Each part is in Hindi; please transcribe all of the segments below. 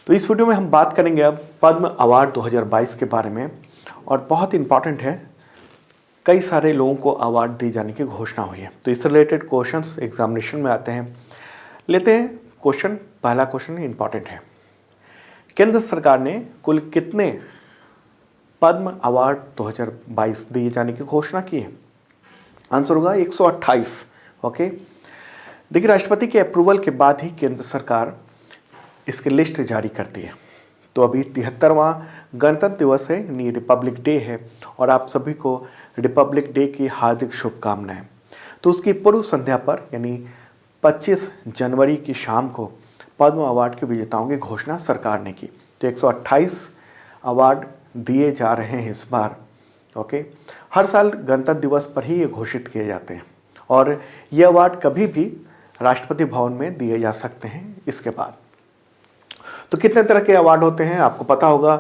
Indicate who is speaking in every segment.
Speaker 1: तो इस वीडियो में हम बात करेंगे अब पद्म अवार्ड 2022 के बारे में, और बहुत इंपॉर्टेंट है, कई सारे लोगों को अवार्ड दिए जाने की घोषणा हुई है। तो इससे रिलेटेड क्वेश्चंस एग्जामिनेशन में आते हैं। लेते हैं क्वेश्चन। पहला क्वेश्चन इंपॉर्टेंट है, केंद्र सरकार ने कुल कितने पद्म अवार्ड 2022 दिए जाने की घोषणा की है? आंसर होगा 128। ओके, देखिए राष्ट्रपति के अप्रूवल के बाद ही केंद्र सरकार इसकी लिस्ट जारी करती है। तो अभी 73वां गणतंत्र दिवस है, यानी रिपब्लिक डे है, और आप सभी को रिपब्लिक डे की हार्दिक शुभकामनाएं। तो उसकी पूर्व संध्या पर यानी 25 जनवरी की शाम को पद्म अवार्ड के विजेताओं की घोषणा सरकार ने की। तो 128 अवार्ड दिए जा रहे हैं इस बार। ओके, हर साल गणतंत्र दिवस पर ही ये घोषित किए जाते हैं, और ये अवार्ड कभी भी राष्ट्रपति भवन में दिए जा सकते हैं इसके बाद। तो कितने तरह के अवार्ड होते हैं आपको पता होगा,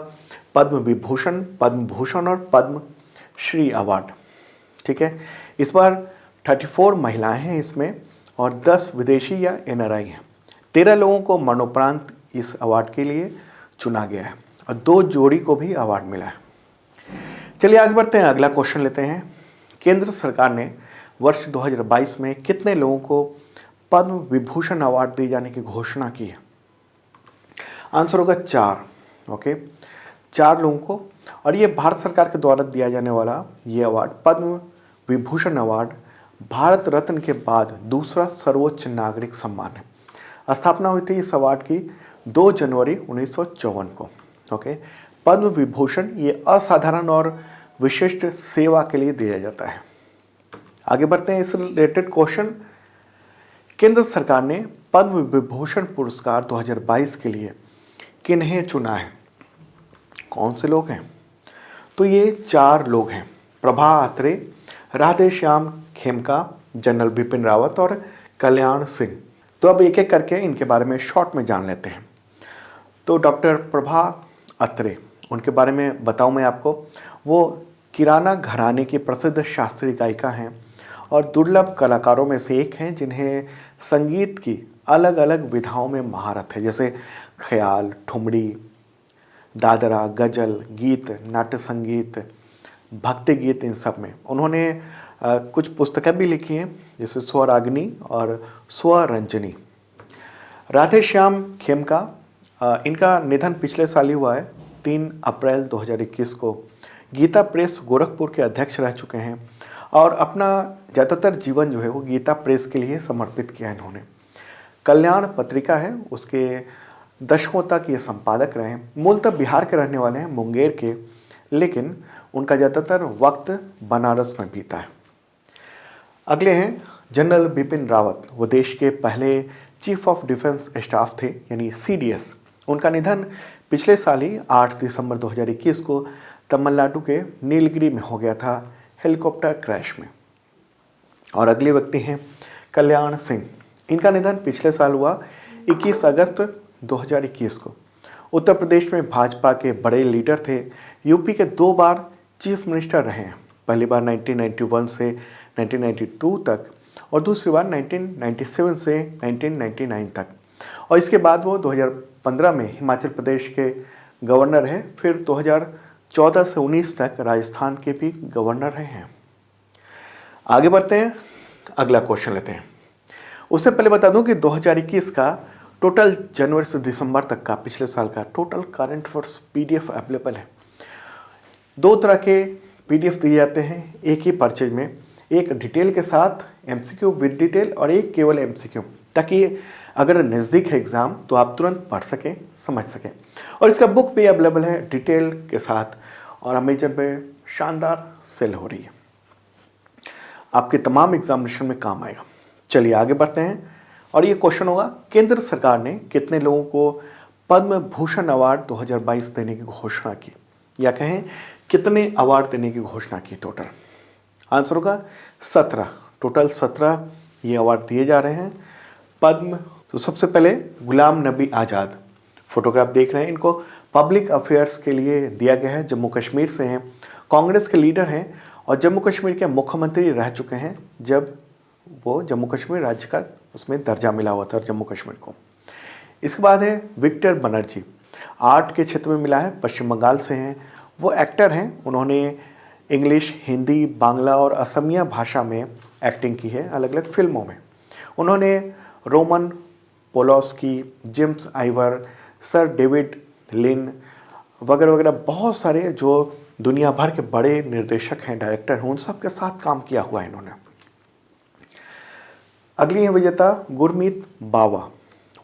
Speaker 1: पद्म विभूषण, पद्म भूषण और पद्म श्री अवार्ड। ठीक है, इस बार 34 महिलाएं हैं इसमें, और 10 विदेशी या एनआरआई हैं। 13 लोगों को मरणोपरांत इस अवार्ड के लिए चुना गया है, और 2 जोड़ी को भी अवार्ड मिला है। चलिए आगे बढ़ते हैं, अगला क्वेश्चन लेते हैं। केंद्र सरकार ने वर्ष 2022 में कितने लोगों को पद्म विभूषण अवार्ड दिए जाने की घोषणा की है? आंसर होगा 4। ओके, 4 लोगों को, और ये भारत सरकार के द्वारा दिया जाने वाला ये अवार्ड, पद्म विभूषण अवार्ड, भारत रत्न के बाद दूसरा सर्वोच्च नागरिक सम्मान है। स्थापना हुई थी इस अवार्ड की 2 जनवरी 1954 को। ओके, पद्म विभूषण ये असाधारण और विशिष्ट सेवा के लिए दिया जाता है। आगे बढ़ते हैं, इस रिलेटेड क्वेश्चन, केंद्र सरकार ने पद्म विभूषण पुरस्कार 2022 के लिए किन्हें चुना है? कौन से लोग हैं? तो ये 4 लोग हैं, प्रभा अत्रे, राधेश्याम खेमका, जनरल बिपिन रावत और कल्याण सिंह। तो अब एक एक करके इनके बारे में शॉर्ट में जान लेते हैं। तो डॉक्टर प्रभा अत्रे, उनके बारे में बताऊं मैं आपको, वो किराना घराने की प्रसिद्ध शास्त्रीय गायिका हैं और दुर्लभ कलाकारों में से एक हैं जिन्हें संगीत की अलग अलग विधाओं में महारत है, जैसे ख्याल, ठुमरी, दादरा, गजल, गीत, नाट्य संगीत, भक्ति गीत, इन सब में। उन्होंने कुछ पुस्तकें भी लिखी हैं, जैसे स्वरागिनी और स्वरंजनी। राधेश्याम खेमका, इनका निधन पिछले साल ही हुआ है, 3 अप्रैल 2021 को। गीता प्रेस गोरखपुर के अध्यक्ष रह चुके हैं, और अपना ज़्यादातर जीवन जो है वो गीता प्रेस के लिए समर्पित किया इन्होंने। कल्याण पत्रिका है, उसके दशकों तक ये संपादक रहे हैं। मूलतः बिहार के रहने वाले हैं, मुंगेर के, लेकिन उनका ज़्यादातर वक्त बनारस में बीता है। अगले हैं जनरल बिपिन रावत, वो देश के पहले चीफ ऑफ डिफेंस स्टाफ थे, यानी CDS। उनका निधन पिछले साल ही 8 दिसंबर 2021 को तमिलनाडु के नीलगिरी में हो गया था, हेलीकॉप्टर क्रैश में। और अगले व्यक्ति हैं कल्याण सिंह, इनका निधन पिछले साल हुआ 21 अगस्त 2021 को। उत्तर प्रदेश में भाजपा के बड़े लीडर थे, यूपी के 2 बार चीफ मिनिस्टर रहे हैं, पहली बार 1991 से 1992 तक, और दूसरी बार 1997 से 1999 तक। और इसके बाद वो 2015 में हिमाचल प्रदेश के गवर्नर हैं, फिर 2014 से 19 तक राजस्थान के भी गवर्नर रहे हैं। आगे बढ़ते हैं, अगला क्वेश्चन लेते हैं। उससे पहले बता दूं कि 2021 का टोटल जनवरी से दिसंबर तक का, पिछले साल का total current affairs PDF available है। 2 तरह के PDF दिए जाते हैं एक ही परचेज में, एक डिटेल के साथ MCQ विद डिटेल, और एक केवल MCQ, ताकि अगर नज़दीक है एग्ज़ाम तो आप तुरंत पढ़ सकें, समझ सकें। और इसका बुक भी अवेलेबल है डिटेल के साथ, और अमेजन पे शानदार सेल हो रही है, आपके तमाम एग्जामिनेशन में काम आएगा। चलिए आगे बढ़ते हैं, और ये क्वेश्चन होगा, केंद्र सरकार ने कितने लोगों को पद्म भूषण अवार्ड 2022 देने की घोषणा की, या कहें कितने अवार्ड देने की घोषणा की टोटल? आंसर होगा 17। टोटल 17 ये अवार्ड दिए जा रहे हैं पद्म। तो सबसे पहले गुलाम नबी आज़ाद, फोटोग्राफ देख रहे हैं, इनको पब्लिक अफेयर्स के लिए दिया गया है, जम्मू कश्मीर से हैं, कांग्रेस के लीडर हैं, और जम्मू कश्मीर के मुख्यमंत्री रह चुके हैं जब वो जम्मू कश्मीर राज्य का उसमें दर्जा मिला हुआ था जम्मू कश्मीर को। इसके बाद है विक्टर बनर्जी, आर्ट के क्षेत्र में मिला है, पश्चिम बंगाल से हैं। वो एक्टर हैं, उन्होंने इंग्लिश, हिंदी, बांग्ला और असमिया भाषा में एक्टिंग की है अलग अलग फिल्मों में। उन्होंने Roman Polanski, James Ivory, sir David Lean वगैरह वगैरह बहुत सारे जो दुनिया भर के बड़े निर्देशक हैं, डायरेक्टर हैं, उन सब के साथ काम किया हुआ है इन्होंने। अगली है विजेता गुरमीत बावा।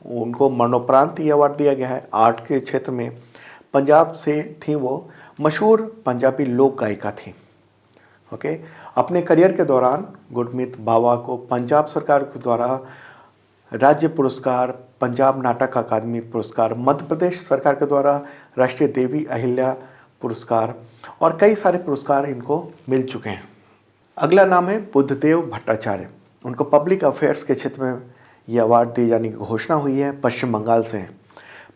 Speaker 1: उनको मरणोपरांत ये अवार्ड दिया गया है। आर्ट के क्षेत्र में पंजाब से थी वो, मशहूर पंजाबी लोक गायिका थी। ओके, अपने करियर के दौरान गुरमीत बावा को पंजाब सरकार के द्वारा राज्य पुरस्कार, पंजाब नाटक अकादमी पुरस्कार, मध्य प्रदेश सरकार के द्वारा राष्ट्रीय देवी अहिल्या पुरस्कार और कई सारे पुरस्कार इनको मिल चुके हैं। अगला नाम है बुद्धदेव भट्टाचार्य। उनको पब्लिक अफेयर्स के क्षेत्र में ये अवार्ड दिए जाने की घोषणा हुई है। पश्चिम बंगाल से हैं।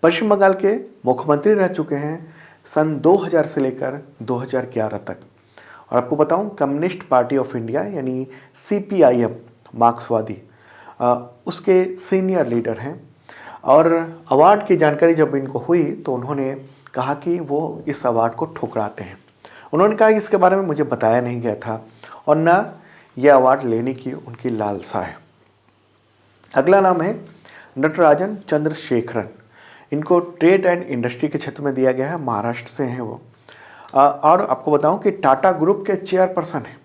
Speaker 1: पश्चिम बंगाल के मुख्यमंत्री रह चुके हैं सन 2000 से लेकर 2011 तक। और आपको बताऊं, कम्युनिस्ट पार्टी ऑफ इंडिया यानी CPIM मार्क्सवादी उसके सीनियर लीडर हैं। और अवार्ड की जानकारी जब इनको हुई तो उन्होंने कहा कि वो इस अवार्ड को ठुकराते हैं। उन्होंने कहा कि इसके बारे में मुझे बताया नहीं गया था और न यह अवार्ड लेने की उनकी लालसा है। अगला नाम है नटराजन चंद्रशेखरन। इनको ट्रेड एंड इंडस्ट्री के क्षेत्र में दिया गया है। महाराष्ट्र से हैं वो। और आपको बताऊं कि टाटा ग्रुप के चेयरपर्सन हैं।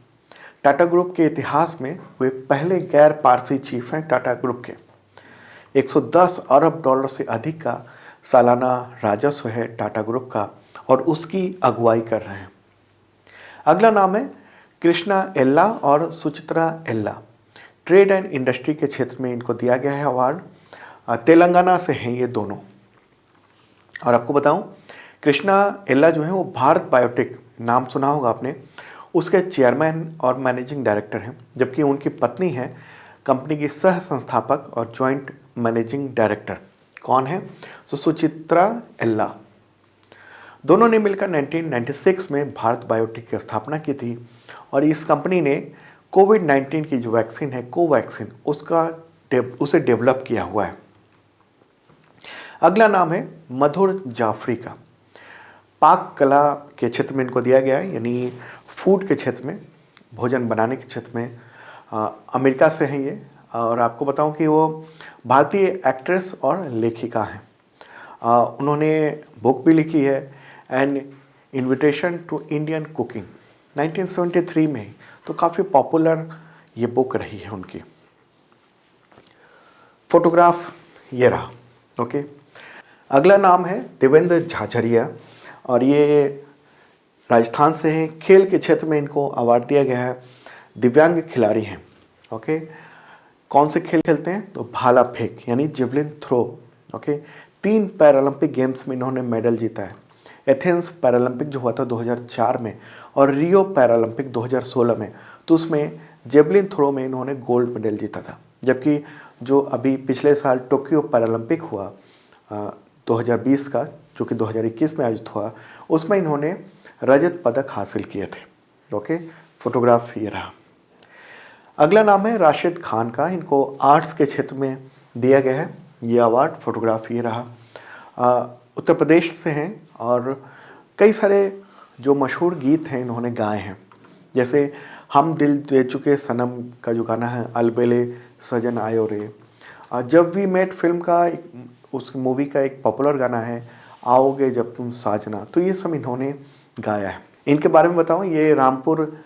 Speaker 1: टाटा ग्रुप के इतिहास में वे पहले गैर पारसी चीफ हैं टाटा ग्रुप के। 110 अरब डॉलर से अधिक का सालाना राजस्व है टाटा ग्रुप का और उसकी अगुवाई कर रहे हैं। अगला नाम है कृष्णा एल्ला और सुचित्रा एल्ला। ट्रेड एंड इंडस्ट्री के क्षेत्र में इनको दिया गया है अवार्ड। तेलंगाना से हैं ये दोनों। और आपको बताऊं, कृष्णा एल्ला जो है वो भारत बायोटेक, नाम सुना होगा आपने, उसके चेयरमैन और मैनेजिंग डायरेक्टर हैं, जबकि उनकी पत्नी है कंपनी की सह संस्थापक और जॉइंट मैनेजिंग डायरेक्टर। कौन है? तो सुचित्रा एल्ला। दोनों ने मिलकर 1996 में भारत बायोटेक की स्थापना की थी और इस कंपनी ने कोविड-19 की जो वैक्सीन है कोवैक्सीन उसे डेवलप किया हुआ है। अगला नाम है मधुर जाफरी का। पाक कला के क्षेत्र में इनको दिया गया है, यानी फूड के क्षेत्र में, भोजन बनाने के क्षेत्र में। अमेरिका से हैं ये। और आपको बताऊं कि वो भारतीय एक्ट्रेस और लेखिका हैं। उन्होंने बुक भी लिखी है, an invitation to Indian cooking, 1973 में ही, तो काफ़ी पॉपुलर ये बुक रही है उनकी। फोटोग्राफ ये रहा। ओके, अगला नाम है देवेंद्र झाझरिया और ये राजस्थान से हैं। खेल के क्षेत्र में इनको अवार्ड दिया गया है। दिव्यांग खिलाड़ी हैं। ओके, कौन से खेल खेलते हैं? तो भाला फेंक यानी javelin throw. Okay, 3 Paralympic games में इन्होंने मेडल जीता है। एथेंस पैरालंपिक जो हुआ था 2004 में और रियो पैरालंपिक 2016 में, तो उसमें जेवलिन थ्रो में इन्होंने गोल्ड मेडल जीता था। जबकि जो अभी पिछले साल टोक्यो पैरालंपिक हुआ 2020 का, जो कि 2021 में आयोजित हुआ, उसमें इन्होंने रजत पदक हासिल किए थे। ओके, फोटोग्राफ ये रहा। अगला नाम है राशिद खान का। इनको आर्ट्स के क्षेत्र में दिया गया है ये अवार्ड। फोटोग्राफ ये रहा। उत्तर प्रदेश से हैं और कई सारे जो मशहूर गीत हैं इन्होंने गाए हैं, जैसे हम दिल दे चुके सनम का जो गाना है, अलबेले सजन आयो रे, जब वी मेट फिल्म का उस मूवी का एक पॉपुलर गाना है, आओगे जब तुम साजना, तो ये सब इन्होंने गाया है। इनके बारे में बताऊं, ये रामपुर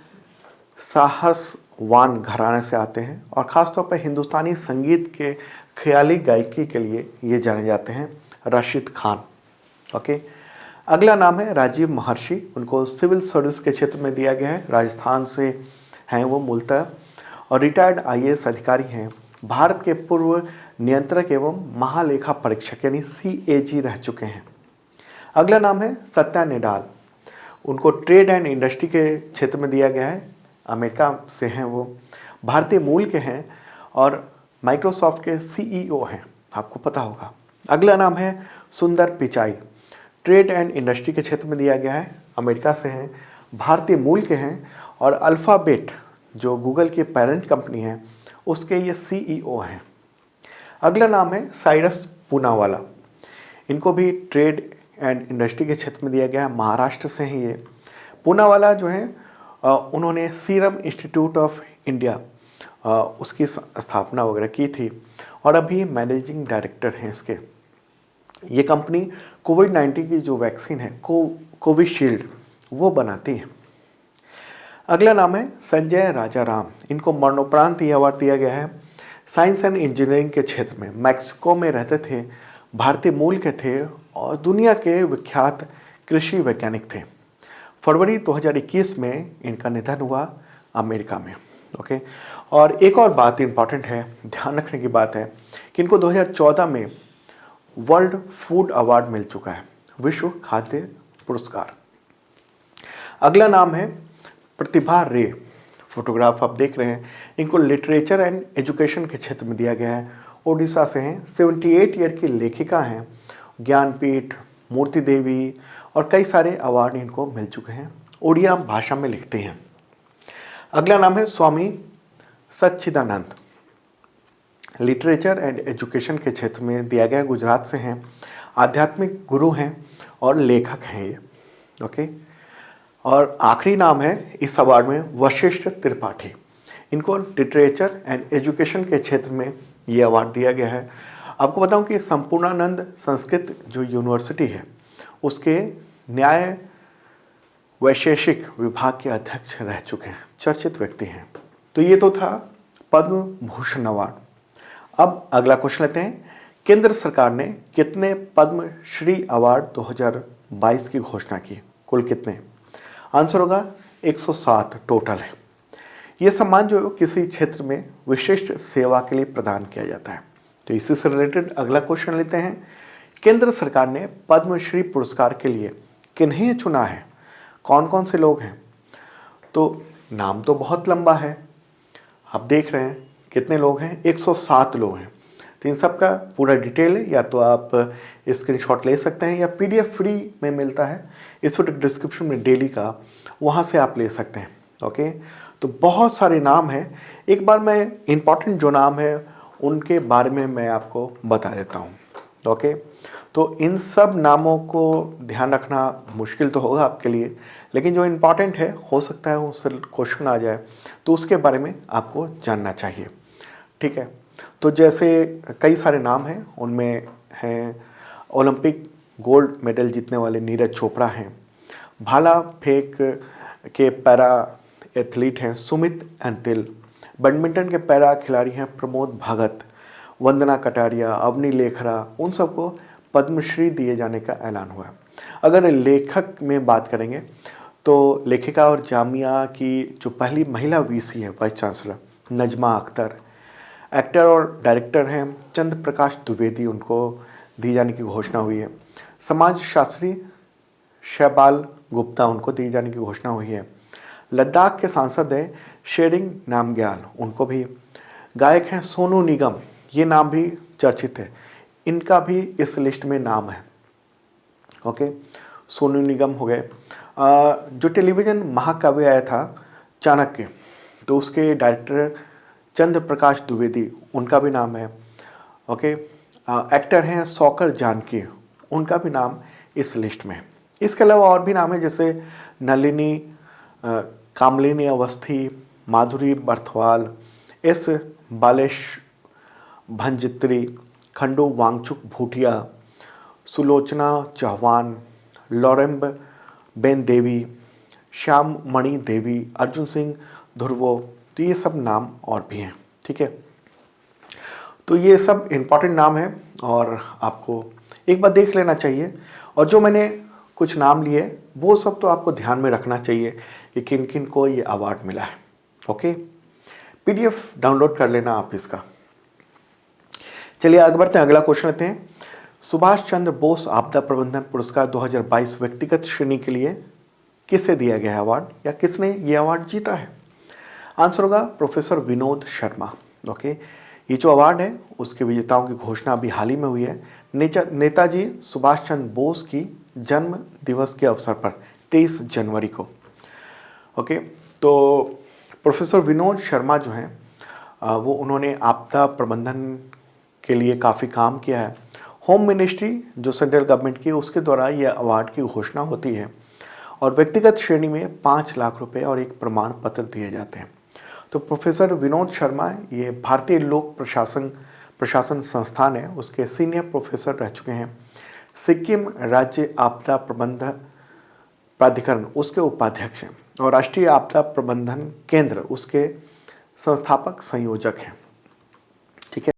Speaker 1: साहसवान घराने से आते हैं और ख़ासतौर पर हिंदुस्तानी संगीत के ख्याली गायकी के लिए ये जाने जाते हैं, राशिद खान। ओके, अगला नाम है राजीव महर्षि। उनको सिविल सर्विस के क्षेत्र में दिया गया है। राजस्थान से हैं वो मूलतः और रिटायर्ड IAS अधिकारी हैं। भारत के पूर्व नियंत्रक एवं महालेखा परीक्षक यानी CAG रह चुके हैं। अगला नाम है सत्या नेडाल। उनको ट्रेड एंड इंडस्ट्री के क्षेत्र में दिया गया है। अमेरिका से हैं वो, भारतीय मूल के हैं और माइक्रोसॉफ्ट के CEO हैं, आपको पता होगा। अगला नाम है सुंदर पिचाई। ट्रेड एंड इंडस्ट्री के क्षेत्र में दिया गया है। अमेरिका से हैं, भारतीय मूल के हैं और अल्फ़ाबेट जो गूगल की पेरेंट कंपनी है उसके ये CEO हैं। अगला नाम है साइरस पूनावाला। इनको भी ट्रेड एंड इंडस्ट्री के क्षेत्र में दिया गया है। महाराष्ट्र से हैं ये। पूनावाला जो है उन्होंने सीरम इंस्टीट्यूट ऑफ इंडिया उसकी स्थापना वगैरह की थी और अभी मैनेजिंग डायरेक्टर हैं इसके। ये कंपनी कोविड-19 की जो वैक्सीन है कोविशील्ड वो बनाती है। अगला नाम है संजय राजाराम। इनको मरणोपरांत ये अवार्ड दिया गया है। साइंस एंड इंजीनियरिंग के क्षेत्र में मैक्सिको में रहते थे, भारतीय मूल के थे और दुनिया के विख्यात कृषि वैज्ञानिक थे। फरवरी 2021 में इनका निधन हुआ अमेरिका में। ओके, और एक और बात इंपॉर्टेंट है, ध्यान रखने की बात है कि इनको 2014 में वर्ल्ड फूड अवार्ड मिल चुका है, विश्व खाद्य पुरस्कार। अगला नाम है प्रतिभा रे। फोटोग्राफ आप देख रहे हैं। इनको लिटरेचर एंड एजुकेशन के क्षेत्र में दिया गया है। ओडिशा से हैं, 78 ईयर की लेखिका हैं। ज्ञानपीठ, मूर्ति देवी और कई सारे अवार्ड इनको मिल चुके हैं। ओडिया भाषा में लिखते हैं। अगला नाम है स्वामी सच्चिदानंद। लिटरेचर एंड एजुकेशन के क्षेत्र में दिया गया, गुजरात से हैं, आध्यात्मिक गुरु हैं और लेखक हैं ये। ओके, और आखिरी नाम है इस अवार्ड में वशिष्ठ त्रिपाठी। इनको लिटरेचर एंड एजुकेशन के क्षेत्र में ये अवार्ड दिया गया है। आपको बताऊं कि संपूर्णानंद संस्कृत जो यूनिवर्सिटी है उसके न्याय वैशेषिक विभाग के अध्यक्ष रह चुके हैं, चर्चित व्यक्ति हैं। तो ये तो था पद्म भूषण अवार्ड। अब अगला क्वेश्चन लेते हैं। केंद्र सरकार ने कितने पद्म श्री अवार्ड 2022 की घोषणा की? कुल कितने? आंसर होगा 107 टोटल है। ये सम्मान जो किसी क्षेत्र में विशिष्ट सेवा के लिए प्रदान किया जाता है। तो इसी से रिलेटेड अगला क्वेश्चन लेते हैं। केंद्र सरकार ने पद्मश्री पुरस्कार के लिए किन्हें चुना है? कौन कौन से लोग हैं? तो नाम तो बहुत लंबा है, आप देख रहे हैं कितने लोग हैं, 107 लोग हैं। तो इन सब का पूरा डिटेल है, या तो आप स्क्रीनशॉट ले सकते हैं या पीडीएफ फ्री में मिलता है इस वीडियो डिस्क्रिप्शन में डेली का, वहाँ से आप ले सकते हैं। ओके, तो बहुत सारे नाम हैं। एक बार मैं इंपॉर्टेंट जो नाम है उनके बारे में मैं आपको बता देता हूँ। ओके, तो इन सब नामों को ध्यान रखना मुश्किल तो होगा आपके लिए, लेकिन जो इम्पॉर्टेंट है हो सकता है उससे क्वेश्चन आ जाए, तो उसके बारे में आपको जानना चाहिए। ठीक है, तो जैसे कई सारे नाम हैं, उनमें हैं ओलंपिक गोल्ड मेडल जीतने वाले नीरज चोपड़ा हैं, भाला फेंक के पैरा एथलीट हैं सुमित अंतिल, बैडमिंटन के पैरा खिलाड़ी हैं प्रमोद भगत, वंदना कटारिया, अवनी लेखरा, उन सबको पद्मश्री दिए जाने का ऐलान हुआ। अगर लेखक में बात करेंगे तो लेखिका और जामिया की जो पहली महिला वीसी है vice chancellor Najma Akhtar, actor और डायरेक्टर हैं चंद्र प्रकाश द्विवेदी, उनको दी जाने की घोषणा हुई है। समाज शास्त्री शैबाल गुप्ता, उनको दी जाने की घोषणा हुई है। लद्दाख के सांसद हैं शेरिंग नामग्याल, उनको भी। गायक हैं सोनू निगम, ये नाम भी चर्चित है, इनका भी इस लिस्ट में नाम है। ओके, सोनू निगम हो गए। जो टेलीविज़न महाकाव्य आया था चाणक्य, तो उसके डायरेक्टर चंद्र प्रकाश द्विवेदी, उनका भी नाम है। ओके, एक्टर हैं सौकर जानकी, उनका भी नाम इस लिस्ट में। इसके अलावा और भी नाम है, जैसे नलिनी, कामलिनी अवस्थी, माधुरी बर्थवाल, एस बालेश भंजित्री, खंडू वांगचुक भूटिया, सुलोचना चौहान, लॉरेम्ब बेन देवी, श्याम मणि देवी, अर्जुन सिंह ध्रुवो, तो ये सब नाम और भी हैं। ठीक है, तो ये सब इम्पॉर्टेंट नाम है और आपको एक बार देख लेना चाहिए। और जो मैंने कुछ नाम लिए वो सब तो आपको ध्यान में रखना चाहिए कि किन किन को ये अवार्ड मिला है। ओके, पीडीएफ डाउनलोड कर लेना आप इसका। चलिए आगे बढ़ते हैं, अगला क्वेश्चन लेते हैं। सुभाष चंद्र बोस आपदा प्रबंधन पुरस्कार 2022 व्यक्तिगत श्रेणी के लिए किसे दिया गया है अवार्ड, या किसने ये अवार्ड जीता है? आंसर होगा प्रोफेसर विनोद शर्मा। ओके, ये जो अवार्ड है उसके विजेताओं की घोषणा अभी हाल ही में हुई है। नेताजी सुभाष चंद्र बोस की जन्म दिवस के अवसर पर 23 जनवरी को। ओके, तो प्रोफेसर विनोद शर्मा जो हैं वो उन्होंने आपदा प्रबंधन के लिए काफ़ी काम किया है। होम मिनिस्ट्री जो सेंट्रल गवर्नमेंट की, उसके द्वारा ये अवार्ड की घोषणा होती है और व्यक्तिगत श्रेणी में 5 लाख रुपए और एक प्रमाण पत्र दिए जाते हैं। तो प्रोफेसर विनोद शर्मा ये भारतीय लोक प्रशासन संस्थान है, उसके सीनियर प्रोफेसर रह चुके हैं। सिक्किम राज्य आपदा प्रबंधन प्राधिकरण उसके उपाध्यक्ष हैं और राष्ट्रीय आपदा प्रबंधन केंद्र उसके संस्थापक संयोजक हैं। ठीक है।